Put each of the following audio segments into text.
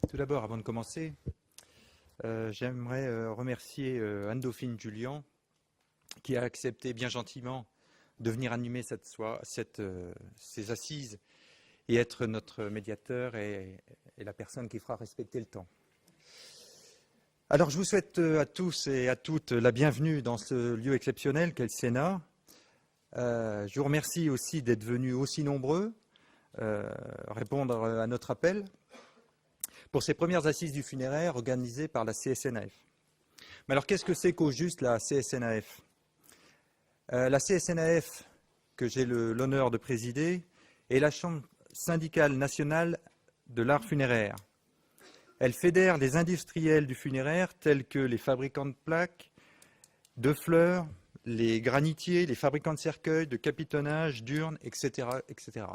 Tout d'abord, avant de commencer, j'aimerais remercier Anne-Dauphine Julian qui a accepté bien gentiment de venir animer ces assises et être notre médiateur et la personne qui fera respecter le temps. Alors je vous souhaite à tous et à toutes la bienvenue dans ce lieu exceptionnel qu'est le Sénat. Je vous remercie aussi d'être venus aussi nombreux répondre à notre appel pour ces premières assises du funéraire organisées par la CSNAF. Mais alors qu'est-ce que c'est qu'au juste la CSNAF? La CSNAF, que j'ai l'honneur de présider, est la Chambre syndicale nationale de l'art funéraire. Elle fédère les industriels du funéraire tels que les fabricants de plaques, de fleurs, les granitiers, les fabricants de cercueils, de capitonnage, d'urnes, etc., etc.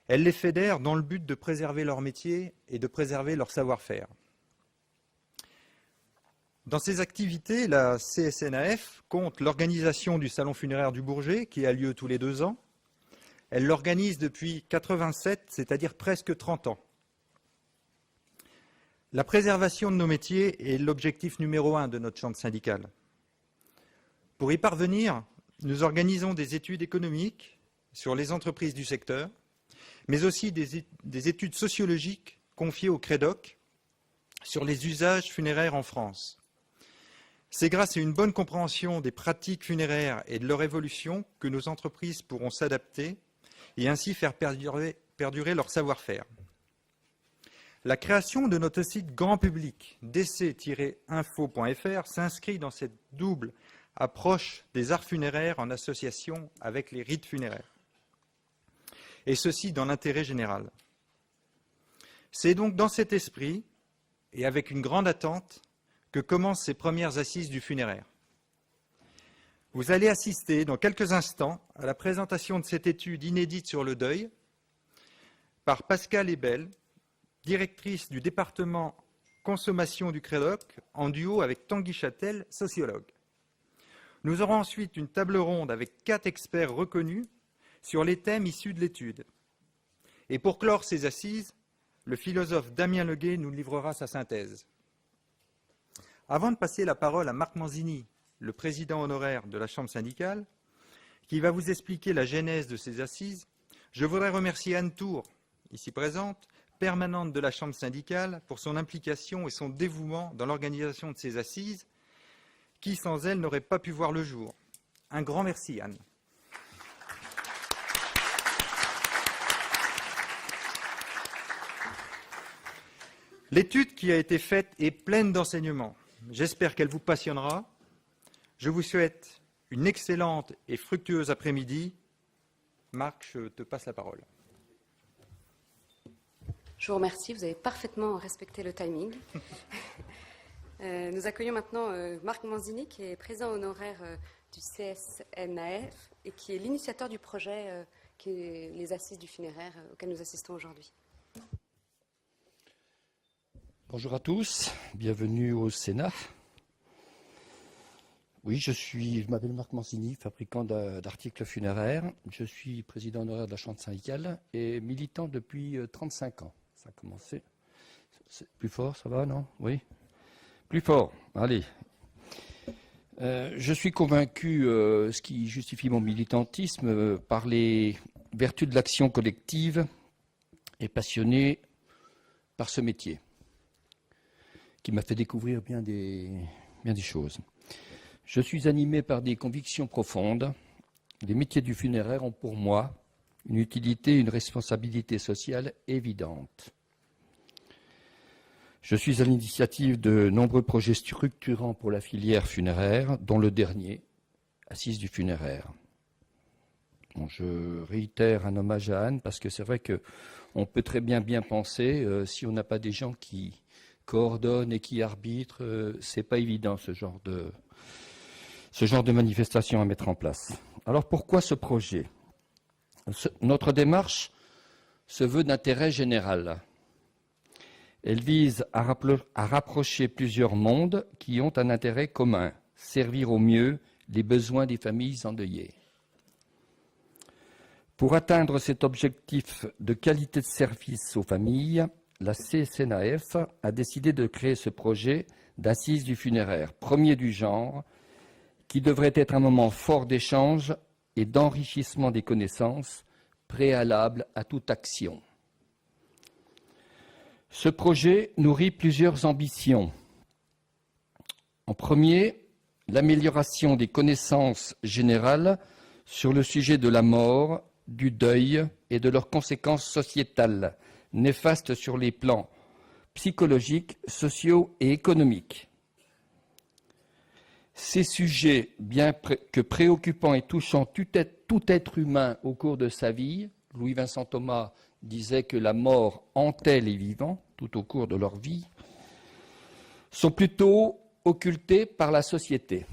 Elle les fédère dans le but de préserver leur métier et de préserver leur savoir-faire. Dans ses activités, la CSNAF compte l'organisation du Salon funéraire du Bourget, qui a lieu tous les 2 ans. Elle l'organise depuis 1987, c'est-à-dire presque 30 ans. La préservation de nos métiers est l'objectif numéro 1 de notre chambre syndicale. Pour y parvenir, nous organisons des études économiques sur les entreprises du secteur, mais aussi des études sociologiques confiées au CREDOC sur les usages funéraires en France. C'est grâce à une bonne compréhension des pratiques funéraires et de leur évolution que nos entreprises pourront s'adapter et ainsi faire perdurer leur savoir-faire. La création de notre site grand public, dc-info.fr, s'inscrit dans cette double approche des arts funéraires en association avec les rites funéraires. Et ceci dans l'intérêt général. C'est donc dans cet esprit, et avec une grande attente, que commencent ces premières assises du funéraire. Vous allez assister dans quelques instants à la présentation de cette étude inédite sur le deuil par Pascale Ebel, directrice du département consommation du CREDOC, en duo avec Tanguy Châtel, sociologue. Nous aurons ensuite une table ronde avec 4 experts reconnus sur les thèmes issus de l'étude. Et pour clore ces assises, le philosophe Damien Leguet nous livrera sa synthèse. Avant de passer la parole à Marc Manzini, le président honoraire de la Chambre syndicale, qui va vous expliquer la genèse de ces assises, je voudrais remercier Anne Tour, ici présente, permanente de la Chambre syndicale, pour son implication et son dévouement dans l'organisation de ces assises, qui sans elle n'aurait pas pu voir le jour. Un grand merci, Anne. L'étude qui a été faite est pleine d'enseignements. J'espère qu'elle vous passionnera. Je vous souhaite une excellente et fructueuse après-midi. Marc, je te passe la parole. Je vous remercie, vous avez parfaitement respecté le timing. Nous accueillons maintenant Marc Manzini, qui est président honoraire du CSNAF et qui est l'initiateur du projet qui est les assises du funéraire auquel nous assistons aujourd'hui. Bonjour à tous, bienvenue au Sénat. Oui, je m'appelle Marc Manzini, fabricant d'articles funéraires. Je suis président honoraire de la Chambre syndicale et militant depuis 35 ans. Ça a commencé. Plus fort, ça va, non? Oui. Plus fort, allez. Je suis convaincu, ce qui justifie mon militantisme, par les vertus de l'action collective et passionné par ce métier, qui m'a fait découvrir bien des choses. Je suis animé par des convictions profondes. Les métiers du funéraire ont pour moi une utilité et une responsabilité sociale évidente. Je suis à l'initiative de nombreux projets structurants pour la filière funéraire, dont le dernier, Assises du funéraire. Bon, je réitère un hommage à Anne, parce que c'est vrai qu'on peut très bien penser, si on n'a pas des gens qui coordonnent et qui arbitrent, c'est pas évident ce genre de manifestation à mettre en place. Alors pourquoi ce projet? Notre démarche se veut d'intérêt général. Elle vise à rapprocher plusieurs mondes qui ont un intérêt commun, servir au mieux les besoins des familles endeuillées. Pour atteindre cet objectif de qualité de service aux familles, la CSNAF a décidé de créer ce projet d'assises du funéraire, premier du genre, qui devrait être un moment fort d'échange et d'enrichissement des connaissances préalable à toute action. Ce projet nourrit plusieurs ambitions. En premier, l'amélioration des connaissances générales sur le sujet de la mort, du deuil et de leurs conséquences sociétales, néfastes sur les plans psychologiques, sociaux et économiques. Ces sujets, bien que préoccupants et touchant tout être humain au cours de sa vie, Louis-Vincent Thomas disait que la mort hantait les vivants tout au cours de leur vie, sont plutôt occultés par la société.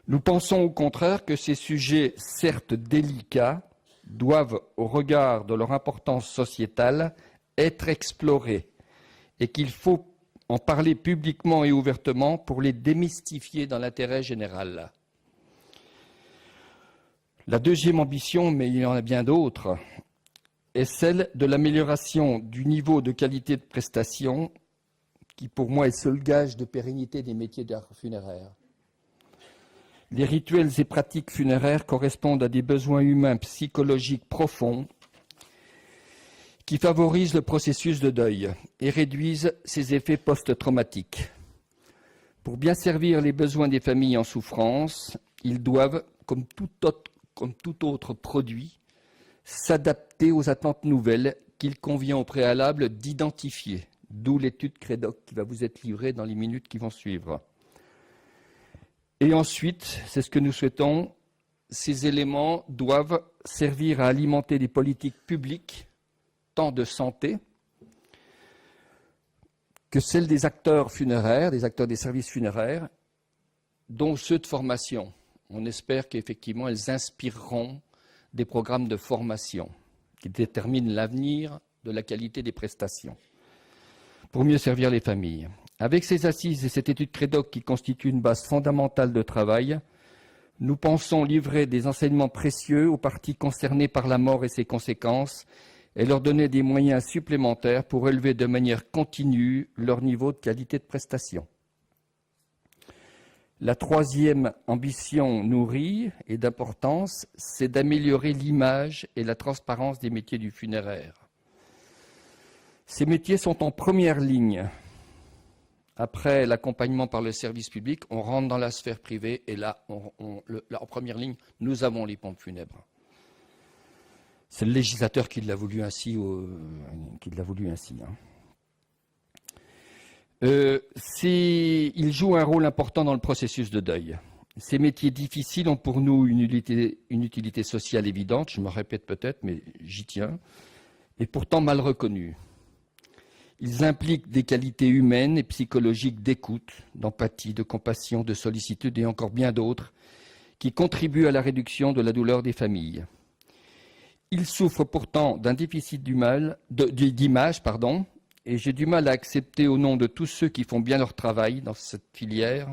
Nous pensons au contraire que ces sujets, certes délicats, doivent, au regard de leur importance sociétale, être explorés et qu'il faut en parler publiquement et ouvertement pour les démystifier dans l'intérêt général. La deuxième ambition, mais il y en a bien d'autres, est celle de l'amélioration du niveau de qualité de prestation, qui pour moi est le seul gage de pérennité des métiers d'art funéraire. Les rituels et pratiques funéraires correspondent à des besoins humains psychologiques profonds qui favorisent le processus de deuil et réduisent ses effets post-traumatiques. Pour bien servir les besoins des familles en souffrance, ils doivent, comme tout autre produit, s'adapter aux attentes nouvelles qu'il convient au préalable d'identifier, d'où l'étude Crédoc qui va vous être livrée dans les minutes qui vont suivre. Et ensuite, c'est ce que nous souhaitons, ces éléments doivent servir à alimenter des politiques publiques, tant de santé, que celles des acteurs funéraires, des acteurs des services funéraires, dont ceux de formation. On espère qu'effectivement, elles inspireront des programmes de formation qui déterminent l'avenir de la qualité des prestations, pour mieux servir les familles. Avec ces assises et cette étude Crédoc qui constitue une base fondamentale de travail, nous pensons livrer des enseignements précieux aux parties concernées par la mort et ses conséquences et leur donner des moyens supplémentaires pour élever de manière continue leur niveau de qualité de prestation. La troisième ambition nourrie et d'importance, c'est d'améliorer l'image et la transparence des métiers du funéraire. Ces métiers sont en première ligne. Après l'accompagnement par le service public, on rentre dans la sphère privée et là, en première ligne, nous avons les pompes funèbres. C'est le législateur qui l'a voulu ainsi. Il joue un rôle important dans le processus de deuil. Ces métiers difficiles ont pour nous une utilité sociale évidente, je me répète peut-être, mais j'y tiens, et pourtant mal reconnue. Ils impliquent des qualités humaines et psychologiques d'écoute, d'empathie, de compassion, de sollicitude et encore bien d'autres qui contribuent à la réduction de la douleur des familles. Ils souffrent pourtant d'un déficit d'image, et j'ai du mal à accepter au nom de tous ceux qui font bien leur travail dans cette filière,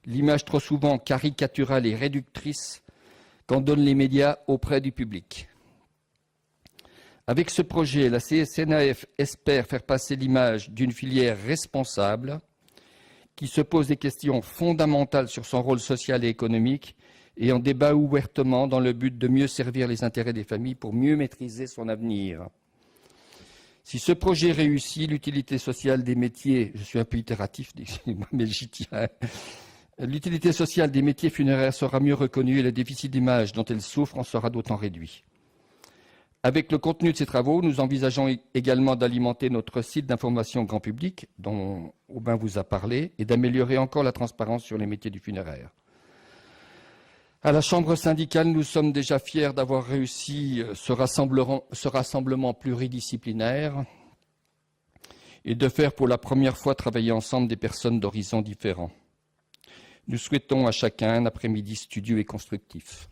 l'image trop souvent caricaturale et réductrice qu'en donnent les médias auprès du public. Avec ce projet, la CSNAF espère faire passer l'image d'une filière responsable qui se pose des questions fondamentales sur son rôle social et économique et en débat ouvertement dans le but de mieux servir les intérêts des familles pour mieux maîtriser son avenir. Si ce projet réussit, l'utilité sociale des métiers, je suis un peu itératif, mais j'y tiens, l'utilité sociale des métiers funéraires sera mieux reconnue et le déficit d'image dont elle souffre en sera d'autant réduit. Avec le contenu de ces travaux, nous envisageons également d'alimenter notre site d'information grand public, dont Aubin vous a parlé, et d'améliorer encore la transparence sur les métiers du funéraire. À la Chambre syndicale, nous sommes déjà fiers d'avoir réussi ce rassemblement pluridisciplinaire et de faire pour la première fois travailler ensemble des personnes d'horizons différents. Nous souhaitons à chacun un après-midi studieux et constructif.